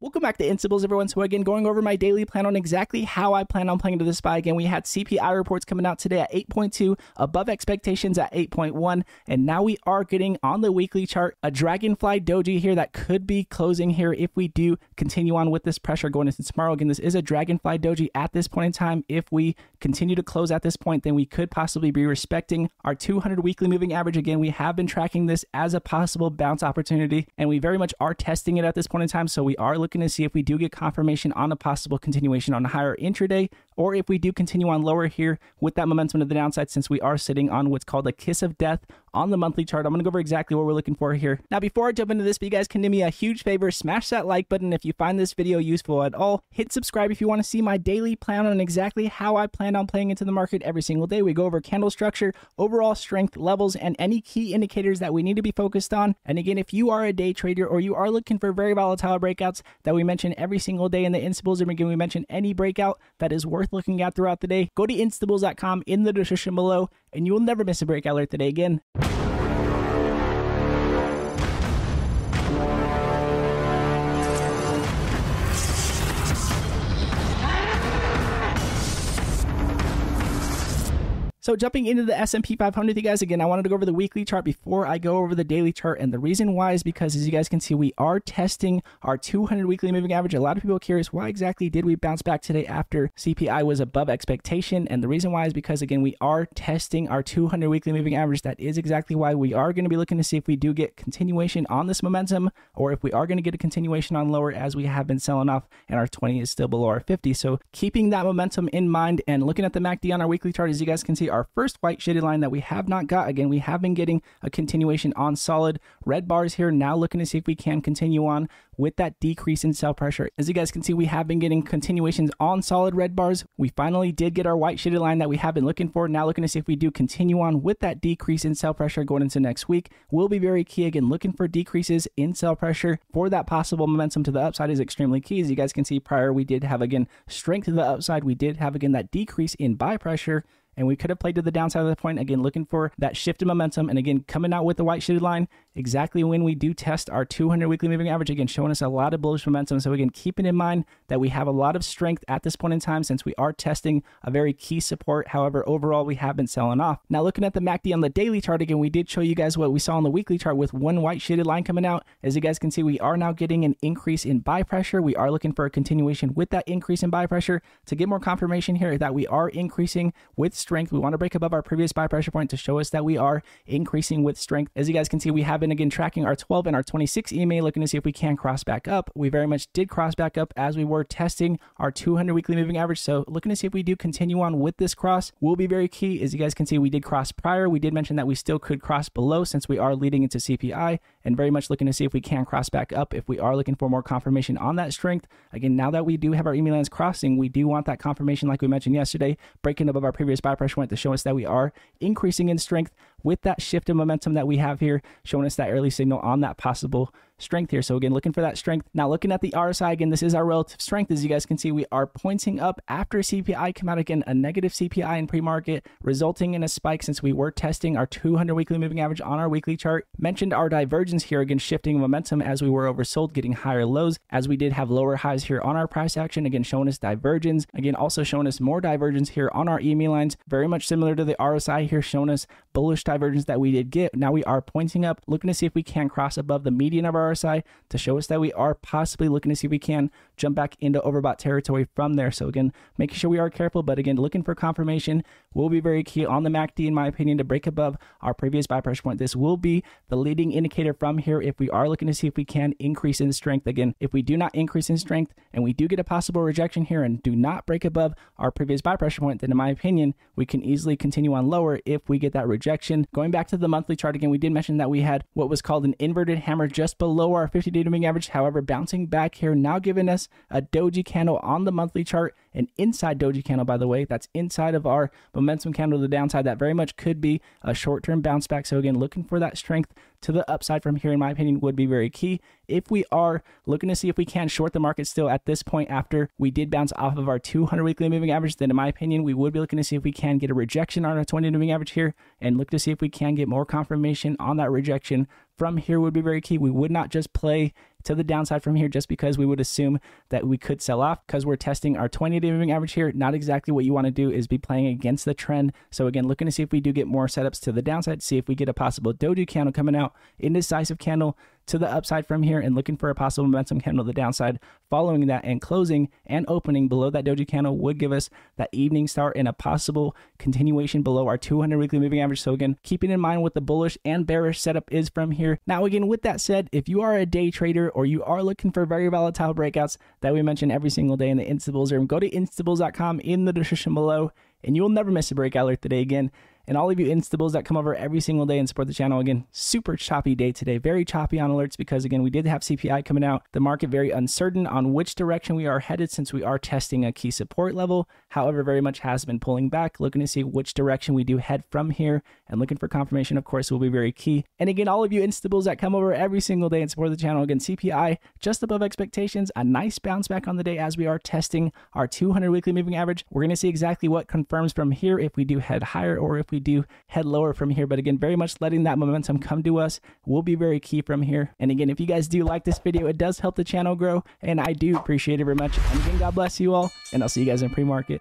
Welcome back to Instables, everyone. So again, going over my daily plan on exactly how I plan on playing into this SPY. Again, we had CPI reports coming out today at 8.2, above expectations at 8.1, and now we are getting on the weekly chart a Dragonfly Doji here that could be closing here if we do continue on with this pressure going into tomorrow. Again, this is a Dragonfly Doji at this point in time. If we continue to close at this point, then we could possibly be respecting our 200 weekly moving average. Again, we have been tracking this as a possible bounce opportunity, and we very much are testing it at this point in time. So we are looking to see if we do get confirmation on a possible continuation on a higher intraday, or if we do continue on lower here with that momentum to the downside, since we are sitting on what's called a kiss of death on the monthly chart. I'm going to go over exactly what we're looking for here. Now, before I jump into this, if you guys can do me a huge favor, smash that like button if you find this video useful at all. Hit subscribe if you want to see my daily plan on exactly how I plan on playing into the market every single day. We go over candle structure, overall strength levels, and any key indicators that we need to be focused on. And again, if you are a day trader or you are looking for very volatile breakouts that we mention every single day in the Instables, and again, we mention any breakout that is worth looking at throughout the day, go to instables.com in the description below, and you will never miss a breakout alert today again. So jumping into the S&P 500, you guys, again, I wanted to go over the weekly chart before I go over the daily chart. And the reason why is because, as you guys can see, we are testing our 200 weekly moving average. A lot of people are curious, why exactly did we bounce back today after CPI was above expectation? And the reason why is because, again, we are testing our 200 weekly moving average. That is exactly why we are going to be looking to see if we do get continuation on this momentum, or if we are going to get a continuation on lower, as we have been selling off and our 20 is still below our 50. So keeping that momentum in mind and looking at the MACD on our weekly chart, as you guys can see, our first white shaded line that we have not got. Again, we have been getting a continuation on solid red bars here. Now looking to see if we can continue on with that decrease in sell pressure. As you guys can see, we have been getting continuations on solid red bars. We finally did get our white shaded line that we have been looking for. Now looking to see if we do continue on with that decrease in sell pressure going into next week will be very key. Again, looking for decreases in sell pressure for that possible momentum to the upside is extremely key. As you guys can see, prior we did have, again, strength to the upside. We did have, again, that decrease in buy pressure, and we could have played to the downside of the point. Again, looking for that shift in momentum, and again, coming out with the white shaded line exactly when we do test our 200 weekly moving average, again, showing us a lot of bullish momentum. So again, keeping in mind that we have a lot of strength at this point in time, since we are testing a very key support. However, overall, we have been selling off. Now, looking at the MACD on the daily chart, again, we did show you guys what we saw on the weekly chart with one white shaded line coming out. As you guys can see, we are now getting an increase in buy pressure. We are looking for a continuation with that increase in buy pressure to get more confirmation here that we are increasing with strength. We want to break above our previous buy pressure point to show us that we are increasing with strength. As you guys can see, we have been, again, tracking our 12 and our 26 EMA, looking to see if we can cross back up. We very much did cross back up as we were testing our 200 weekly moving average. So looking to see if we do continue on with this cross will be very key. As you guys can see, we did cross prior. We did mention that we still could cross below since we are leading into CPI, and very much looking to see if we can cross back up if we are looking for more confirmation on that strength. Again, now that we do have our EMA lines crossing, we do want that confirmation, like we mentioned yesterday, breaking above our previous buy pressure point to show us that we are increasing in strength with that shift in momentum that we have here, showing us that early signal on that possible strength here. So again, looking for that strength. Now looking at the RSI, again, this is our relative strength. As you guys can see, we are pointing up after CPI come out. Again, a negative CPI in pre-market, resulting in a spike since we were testing our 200 weekly moving average on our weekly chart. Mentioned our divergence here, again, shifting momentum as we were oversold, getting higher lows, as we did have lower highs here on our price action. Again, showing us divergence. Again, also showing us more divergence here on our EMA lines, very much similar to the RSI here, showing us bullish divergence that we did get. Now we are pointing up, looking to see if we can cross above the median of our RSI to show us that we are possibly looking to see if we can jump back into overbought territory from there. So again, making sure we are careful, but again, looking for confirmation will be very key on the MACD, in my opinion, to break above our previous buy pressure point. This will be the leading indicator from here if we are looking to see if we can increase in strength. Again, if we do not increase in strength and we do get a possible rejection here and do not break above our previous buy pressure point, then in my opinion, we can easily continue on lower if we get that rejection. Going back to the monthly chart, again, we did mention that we had what was called an inverted hammer just below our 50-day moving average. However, bouncing back here, now giving us a doji candle on the monthly chart, an inside doji candle, by the way, that's inside of our momentum candle to the downside. That very much could be a short-term bounce back. So again, looking for that strength to the upside from here, in my opinion, would be very key. If we are looking to see if we can short the market still at this point after we did bounce off of our 200 weekly moving average, then in my opinion, we would be looking to see if we can get a rejection on our 20 moving average here and look to see if we can get more confirmation on that rejection from here would be very key. We would not just play to the downside from here, just because we would assume that we could sell off because we're testing our 20-day moving average here. Not exactly what you want to do is be playing against the trend. So again, looking to see if we do get more setups to the downside, see if we get a possible doji candle coming out, indecisive candle to the upside from here, and looking for a possible momentum candle to the downside following that, and closing and opening below that doji candle would give us that evening start and a possible continuation below our 200 weekly moving average. So again, keeping in mind what the bullish and bearish setup is from here. Now again, with that said, if you are a day trader or you are looking for very volatile breakouts that we mention every single day in the Instabulls room, go to instabulls.com in the description below, and you'll never miss a breakout alert today again. And all of you Instabulls that come over every single day and support the channel, again, super choppy day today. Very choppy on alerts because, again, we did have CPI coming out. The market very uncertain on which direction we are headed since we are testing a key support level. However, very much has been pulling back, looking to see which direction we do head from here, and looking for confirmation, of course, will be very key. And again, all of you Instabulls that come over every single day and support the channel, again, CPI just above expectations, a nice bounce back on the day as we are testing our 200 weekly moving average. We're going to see exactly what confirms from here, if we do head higher or if we do head lower from here. But again, very much letting that momentum come to us will be very key from here. And again, if you guys do like this video, it does help the channel grow, and I do appreciate it very much. And again, God bless you all, and I'll see you guys in pre-market.